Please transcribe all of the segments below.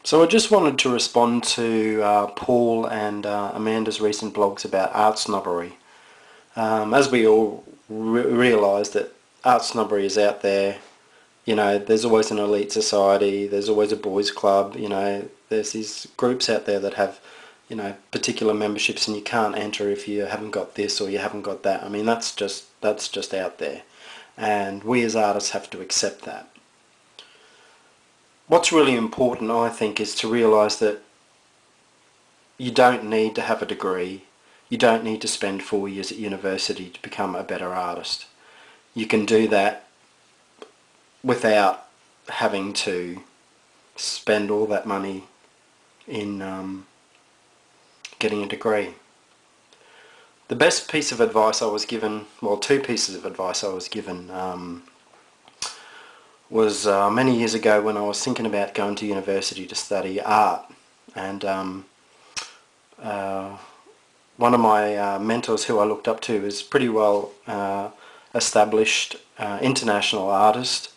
So I just wanted to respond to Paul and Amanda's recent blogs about art snobbery. As we all realise that art snobbery is out there, there's always an elite society, there's always a boys club, there's these groups out there that have, particular memberships and you can't enter if you haven't got this or you haven't got that. I mean, that's just out there. And we as artists have to accept that. What's really important, I think, is to realise that you don't need to have a degree. You don't need to spend 4 years at university to become a better artist. You can do that without having to spend all that money in getting a degree. The best piece of advice I was given, well, two pieces of advice I was given, was many years ago when I was thinking about going to university to study art, and one of my mentors who I looked up to is pretty well established international artist,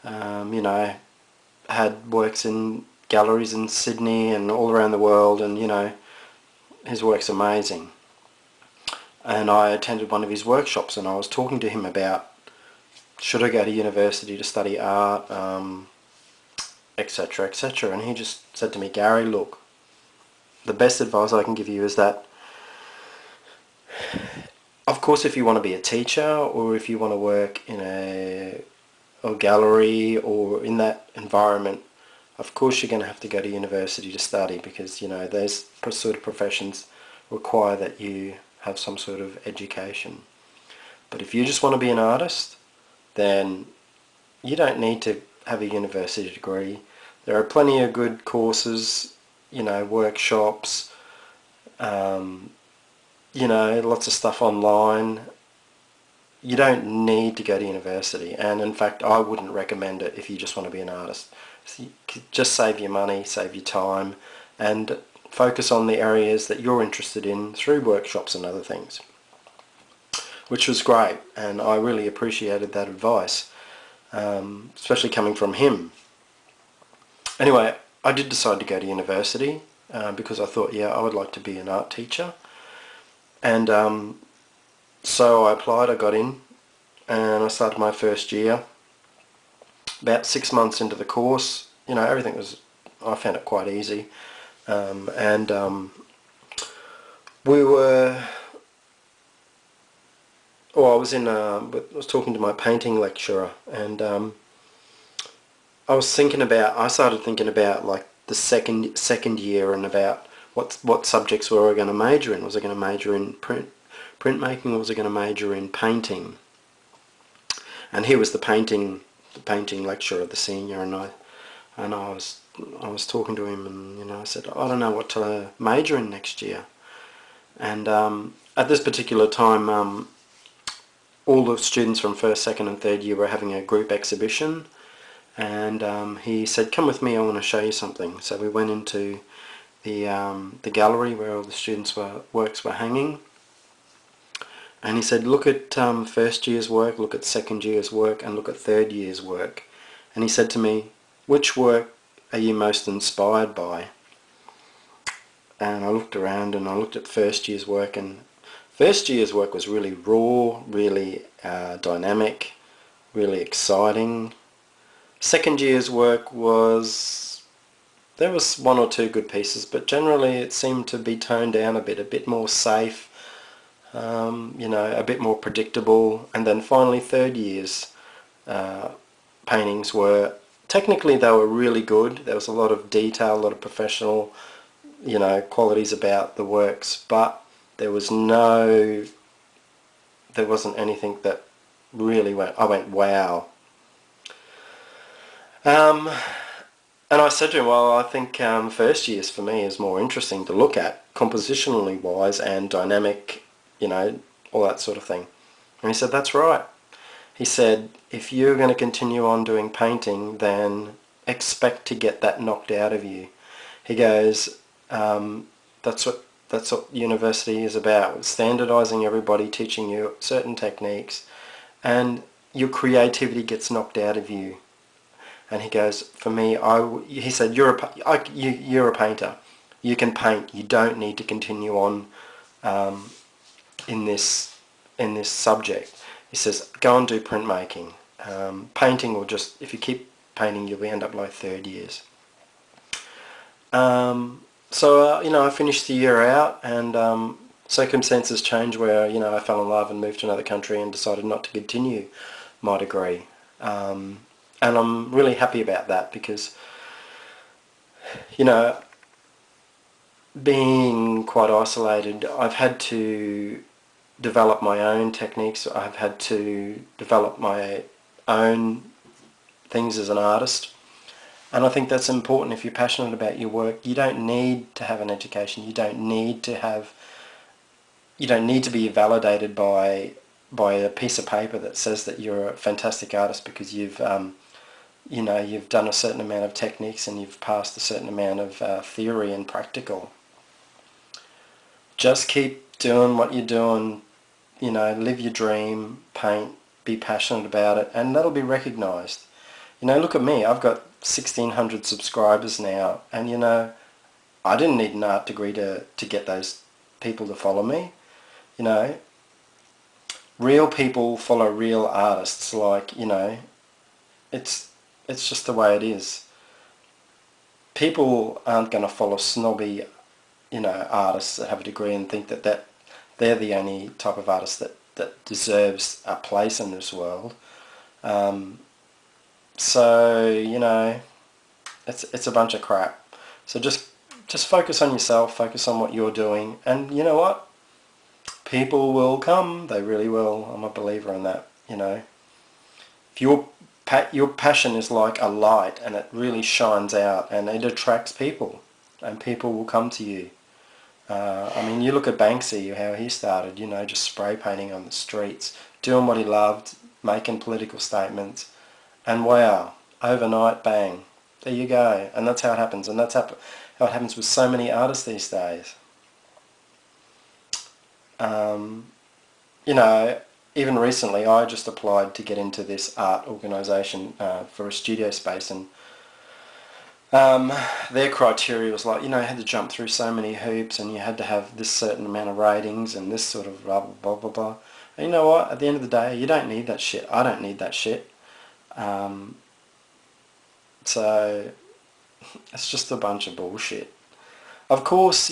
had works in galleries in Sydney and all around the world, and his work's amazing. And I attended one of his workshops and I was talking to him about, should I go to university to study art, etc, etc, and he just said to me, Gary, look, the best advice I can give you is that, of course, if you want to be a teacher or if you want to work in a gallery or in that environment, of course you're going to have to go to university to study, because those sort of professions require that you have some sort of education. But if you just want to be an artist, then you don't need to have a university degree. There are plenty of good courses, workshops, lots of stuff online. You don't need to go to university, and in fact I wouldn't recommend it if you just want to be an artist. So just save your money, save your time, and focus on the areas that you're interested in through workshops and other things. Which was great, and I really appreciated that advice, especially coming from him. Anyway, I did decide to go to university because I thought, I would like to be an art teacher. And so I applied, I got in, and I started my first year. About 6 months into the course, everything was, I found it quite easy. I was talking to my painting lecturer, and I started thinking about like the second year, and about what subjects were I going to major in. Was I going to major in printmaking, or was I going to major in painting? And he was the painting lecturer, the senior, and I was talking to him, and I said, I don't know what to major in next year. And at this particular time, all the students from first, second and third year were having a group exhibition, and he said, come with me, I want to show you something. So we went into the gallery where all the students' works were hanging, and he said, look at first year's work, look at second year's work, and look at third year's work. And he said to me, which work are you most inspired by? And I looked around and I looked at first year's work, and first year's work was really raw, really dynamic, really exciting. Second year's work there was one or two good pieces, but generally it seemed to be toned down a bit more safe, a bit more predictable. And then finally third year's paintings were, technically they were really good. There was a lot of detail, a lot of professional, qualities about the works, but there wasn't anything that really I went, wow. And I said to him, well, I think first years for me is more interesting to look at, compositionally wise and dynamic, all that sort of thing. And he said, that's right. He said, if you're going to continue on doing painting, then expect to get that knocked out of you. He goes, that's what university is about, standardizing everybody, teaching you certain techniques, and your creativity gets knocked out of you. And he goes, for me, he said, you're a painter. You can paint. You don't need to continue on in this subject. He says, go and do printmaking. Painting will just, if you keep painting, you'll end up like third years. So I finished the year out, and circumstances changed where, I fell in love and moved to another country and decided not to continue my degree. And I'm really happy about that because, being quite isolated, I've had to develop my own techniques. I've had to develop my own things as an artist. And I think that's important if you're passionate about your work. You don't need to have an education. You don't need to be validated by a piece of paper that says that you're a fantastic artist because you've done a certain amount of techniques and you've passed a certain amount of theory and practical. Just keep doing what you're doing, live your dream, paint, be passionate about it, and that'll be recognised. Look at me, I've got 1,600 subscribers now, and I didn't need an art degree to get those people to follow me. Real people follow real artists, it's just the way it is. People aren't going to follow snobby, artists that have a degree and think that they're the only type of artist that deserves a place in this world. So, it's a bunch of crap. So just focus on yourself, focus on what you're doing, and you know what? People will come, they really will. I'm a believer in that, If your passion is like a light and it really shines out and it attracts people, and people will come to you. You look at Banksy, how he started, just spray painting on the streets, doing what he loved, making political statements, and wow, overnight, bang, there you go. And that's how it happens, and that's how it happens with so many artists these days. Even recently I just applied to get into this art organisation for a studio space, and their criteria was like, you had to jump through so many hoops and you had to have this certain amount of ratings and this sort of blah blah blah blah blah. And you know what, at the end of the day, you don't need that shit. I don't need that shit. So it's just a bunch of bullshit. Of course,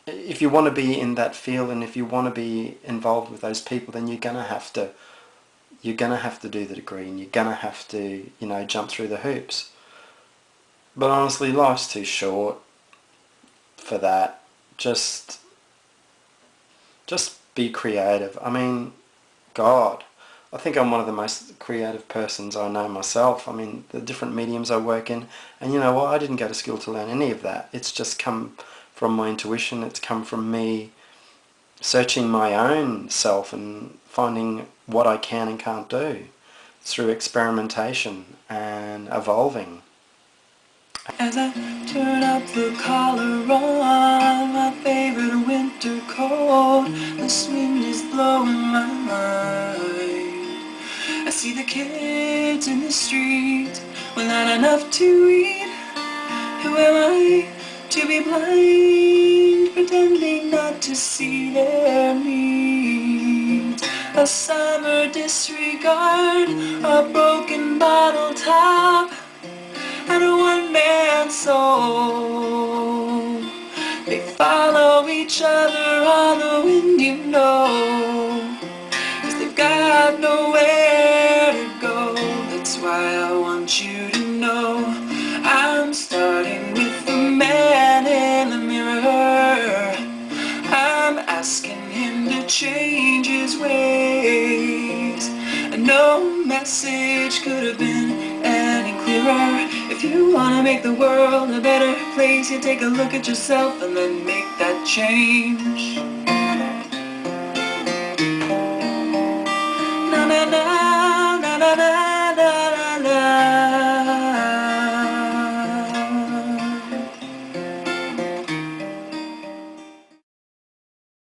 if you want to be in that field and if you want to be involved with those people, then you're gonna have to do the degree, and you're gonna have to, jump through the hoops. But honestly, life's too short for that. Just be creative. God, I think I'm one of the most creative persons I know myself. The different mediums I work in, and you know what? I didn't go to school to learn any of that. It's just come from my intuition. It's come from me searching my own self and finding what I can and can't do through experimentation and evolving. As I turn up the collar on my favorite winter coat, the wind is blowing my mind. I see the kids in the street with not enough to eat. Who am I to be blind, pretending not to see their needs? A summer disregard, a broken bottle top, and a one-man soul. They follow each other on the wind, 'cause they've got nowhere to go. That's why I want you to know I'm starting with the man in the mirror. I'm asking him to change his ways, and no message could have been any clearer. If you want to make the world a better place, you take a look at yourself and then make that change.